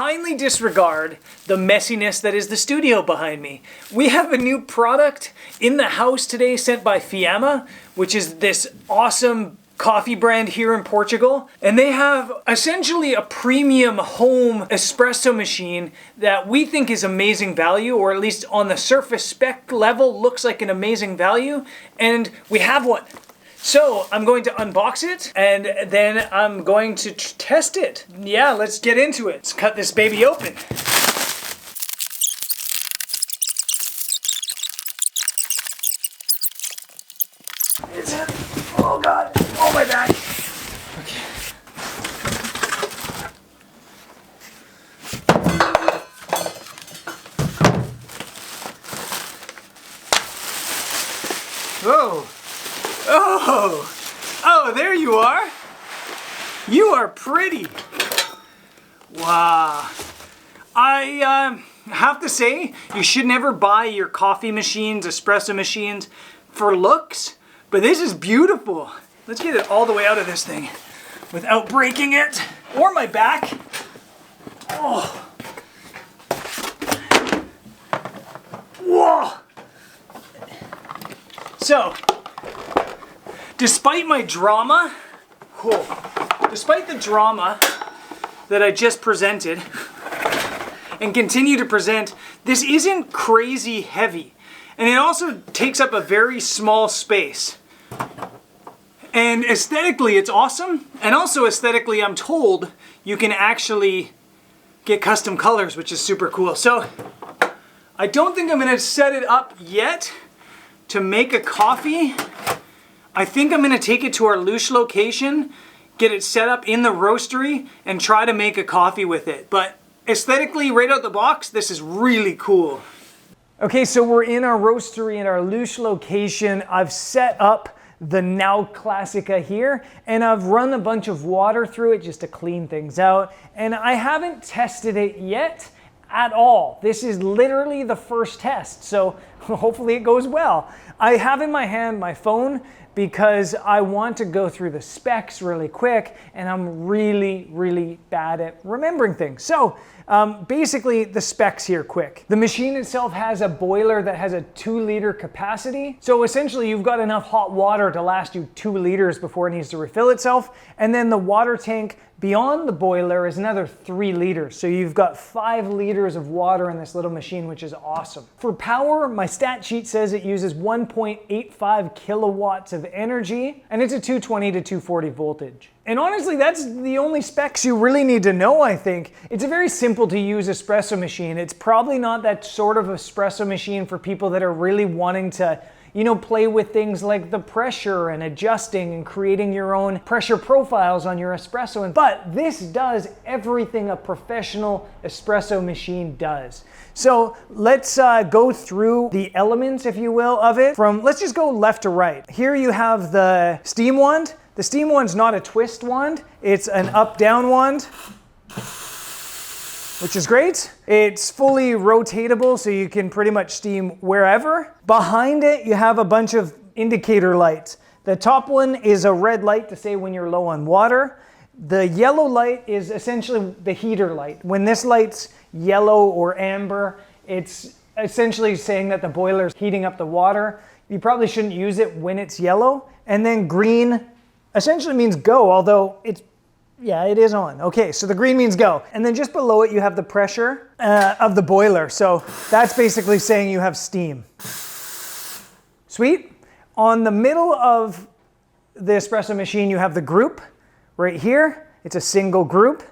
kindly disregard the messiness that is the studio behind me. We have a new product in the house today sent by Fiamma, which is this awesome coffee brand here in Portugal. And they have essentially a premium home espresso machine that we think is amazing value, or at least on the surface spec level looks like an amazing value. And we have one. So I'm going to unbox it and then I'm going to test it. Yeah, let's get into it. Let's cut this baby open. Oh God, oh my back. Okay. Whoa. Oh, there you are. You are pretty. Wow. I have to say, you should never buy your coffee machines, espresso machines for looks, but this is beautiful. Let's get it all the way out of this thing without breaking it or my back. Oh. Whoa. So, despite my drama, despite the drama that I just presented and continue to present, this isn't crazy heavy. And it also takes up a very small space. And aesthetically, it's awesome. And also aesthetically, I'm told you can actually get custom colors, which is super cool. So I don't think I'm gonna set it up yet to make a coffee. I think I'm gonna take it to our Lush location, get it set up in the roastery, and try to make a coffee with it. But aesthetically, right out the box, this is really cool. Okay, so we're in our roastery in our Lush location. I've set up the Nau Classica here, and I've run a bunch of water through it just to clean things out. And I haven't tested it yet at all. This is literally the first test, so hopefully it goes well. I have in my hand my phone because I want to go through the specs really quick, and I'm really bad at remembering things. So basically the specs here quick. The machine itself has a boiler that has a 2-liter capacity. So essentially you've got enough hot water to last you 2 liters before it needs to refill itself. And then the water tank beyond the boiler is another 3 liters. So you've got 5 liters of water in this little machine, which is awesome. For power, my stat sheet says it uses 1.85 kilowatts of energy, and it's a 220 to 240 voltage. And honestly, that's the only specs you really need to know, I think. It's a very simple to use espresso machine. It's probably not that sort of espresso machine for people that are really wanting to, you know, play with things like the pressure and adjusting and creating your own pressure profiles on your espresso. But this does everything a professional espresso machine does. So let's go through the elements, if you will, of it. Let's just go left to right. Here you have the steam wand. The steam wand's not a twist wand, it's an up-down wand, which is great. It's fully rotatable, so you can pretty much steam wherever. Behind it, you have a bunch of indicator lights. The top one is a red light to say when you're low on water. The yellow light is essentially the heater light. When this light's yellow or amber, it's essentially saying that the boiler's heating up the water. You probably shouldn't use it when it's yellow. And then green essentially means go, although yeah, it is on. Okay, so the green means go. And then just below it, you have the pressure of the boiler. So that's basically saying you have steam. Sweet. On the middle of the espresso machine, you have the group right here. It's a single group.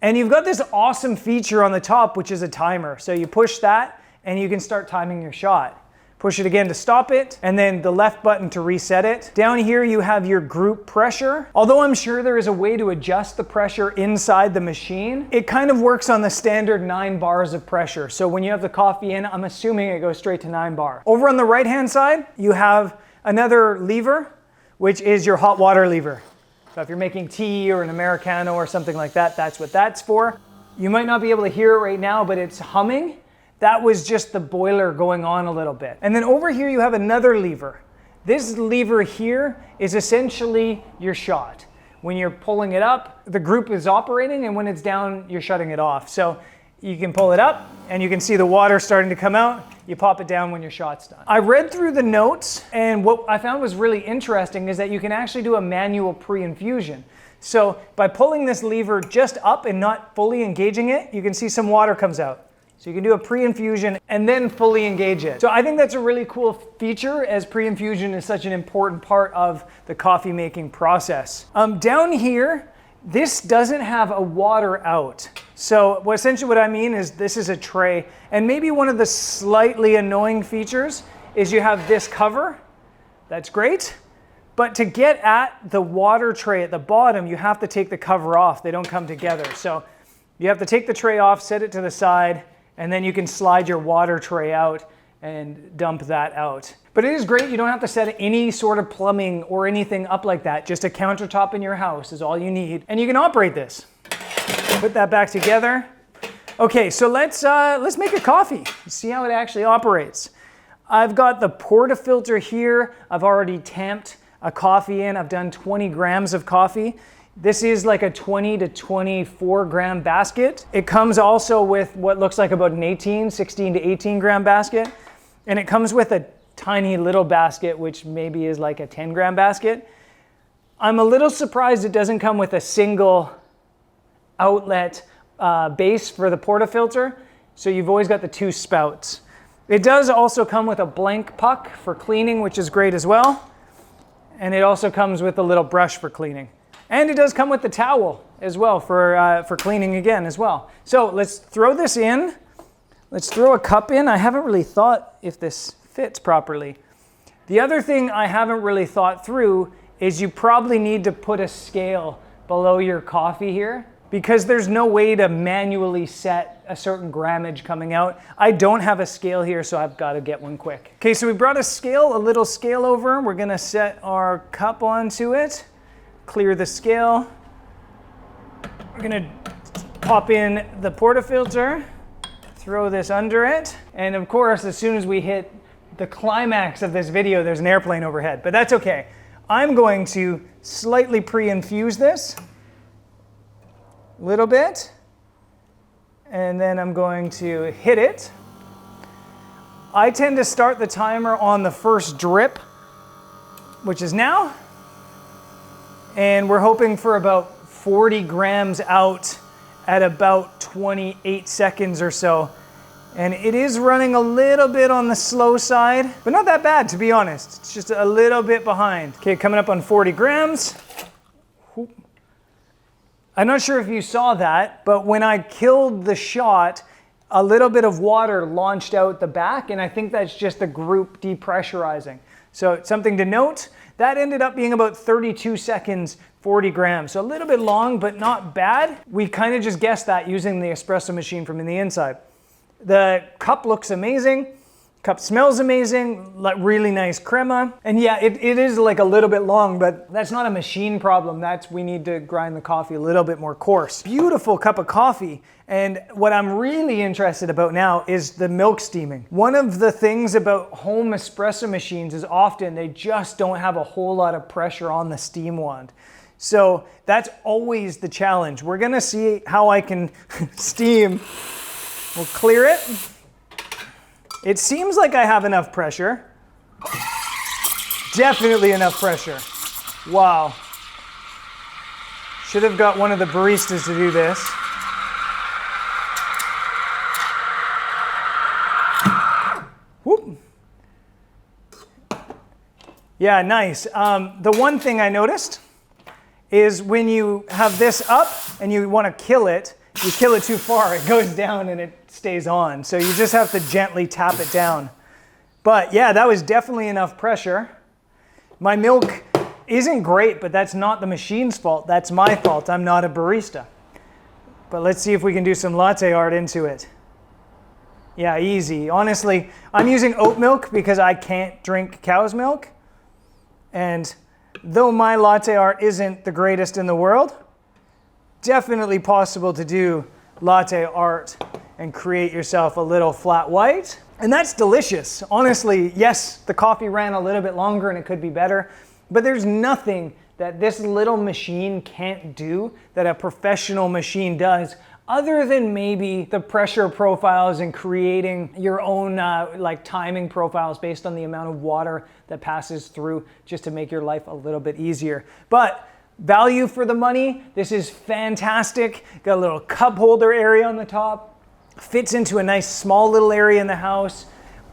And you've got this awesome feature on the top, which is a timer. So you push that and you can start timing your shot. Push it again to stop it, and then the left button to reset it. Down here you have your group pressure. Although I'm sure there is a way to adjust the pressure inside the machine, it kind of works on the standard 9 bars of pressure. So when you have the coffee in, I'm assuming it goes straight to 9 bar. Over on the right-hand side, you have another lever, which is your hot water lever. So if you're making tea or an Americano or something like that, that's what that's for. You might not be able to hear it right now, but it's humming. That was just the boiler going on a little bit. And then over here you have another lever. This lever here is essentially your shot. when you're pulling it up, the group is operating, and when it's down, you're shutting it off. So you can pull it up and you can see the water starting to come out. You pop it down when your shot's done. I read through the notes, and what I found was really interesting is that you can actually do a manual pre-infusion. So by pulling this lever just up and not fully engaging it, you can see some water comes out. So you can do a pre-infusion and then fully engage it. So I think that's a really cool feature, as pre-infusion is such an important part of the coffee making process. Down here, this doesn't have a water out. So essentially what I mean is this is a tray, and maybe one of the slightly annoying features is you have this cover. That's great. But to get at the water tray at the bottom, you have to take the cover off. They don't come together. So you have to take the tray off, set it to the side, and then you can slide your water tray out and dump that out. But it is great. You don't have to set any sort of plumbing or anything up like that. Just a countertop in your house is all you need. And you can operate this. Put that back together. Okay, so let's make a coffee. See how it actually operates. I've got the portafilter here. I've already tamped a coffee in. I've done 20 grams of coffee. This is like a 20 to 24 gram basket. It comes also with what looks like about an 16 to 18 gram basket. And it comes with a tiny little basket, which maybe is like a 10 gram basket. I'm a little surprised it doesn't come with a single outlet base for the portafilter. So you've always got the two spouts. It does also come with a blank puck for cleaning, which is great as well. And it also comes with a little brush for cleaning. And it does come with the towel as well for cleaning again as well. So let's throw this in. Let's throw a cup in. I haven't really thought if this fits properly. The other thing I haven't really thought through is you probably need to put a scale below your coffee here, because there's no way to manually set a certain grammage coming out. I don't have a scale here, so I've got to get one quick. Okay, so we brought a little scale over. We're gonna set our cup onto it, clear the scale. We're gonna pop in the portafilter, throw this under it, and of course, as soon as we hit the climax of this video, there's an airplane overhead, but that's okay. I'm going to slightly pre-infuse this, a little bit, and then I'm going to hit it. I tend to start the timer on the first drip, which is now, and we're hoping for about 40 grams out at about 28 seconds or so. And it is running a little bit on the slow side, but not that bad, to be honest. It's just a little bit behind. Okay, coming up on 40 grams. I'm not sure if you saw that, but when I killed the shot, a little bit of water launched out the back, and I think that's just the group depressurizing. So it's something to note. That ended up being about 32 seconds, 40 grams. So a little bit long, but not bad. We kind of just guessed that using the espresso machine from the inside. The cup looks amazing. Cup smells amazing, like really nice crema. And yeah, it is like a little bit long, but that's not a machine problem. We need to grind the coffee a little bit more coarse. Beautiful cup of coffee. And what I'm really interested about now is the milk steaming. One of the things about home espresso machines is often they just don't have a whole lot of pressure on the steam wand. So that's always the challenge. We're gonna see how I can steam. We'll clear it. It seems like I have enough pressure. Definitely enough pressure. Wow. Should have got one of the baristas to do this. Whoop. Yeah, nice. The one thing I noticed is when you have this up and you want to kill it, you kill it too far, it goes down and it stays on. So you just have to gently tap it down. But yeah, that was definitely enough pressure. My milk isn't great, but that's not the machine's fault. That's my fault. I'm not a barista. But let's see if we can do some latte art into it. Yeah, easy. Honestly, I'm using oat milk because I can't drink cow's milk. And though my latte art isn't the greatest in the world, definitely possible to do latte art and create yourself a little flat white. And that's delicious. Honestly, yes, the coffee ran a little bit longer and it could be better, but there's nothing that this little machine can't do that a professional machine does, other than maybe the pressure profiles and creating your own like timing profiles based on the amount of water that passes through, just to make your life a little bit easier. But value for the money, this is fantastic. Got a little cup holder area on the top, fits into a nice small little area in the house,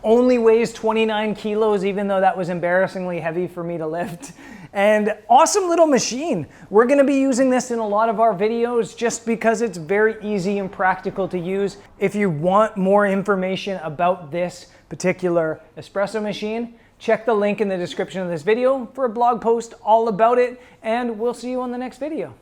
only weighs 29 kilos, even though that was embarrassingly heavy for me to lift. And awesome little machine. We're gonna be using this in a lot of our videos just because it's very easy and practical to use. If you want more information about this particular espresso machine, check the link in the description of this video for a blog post all about it, and we'll see you on the next video.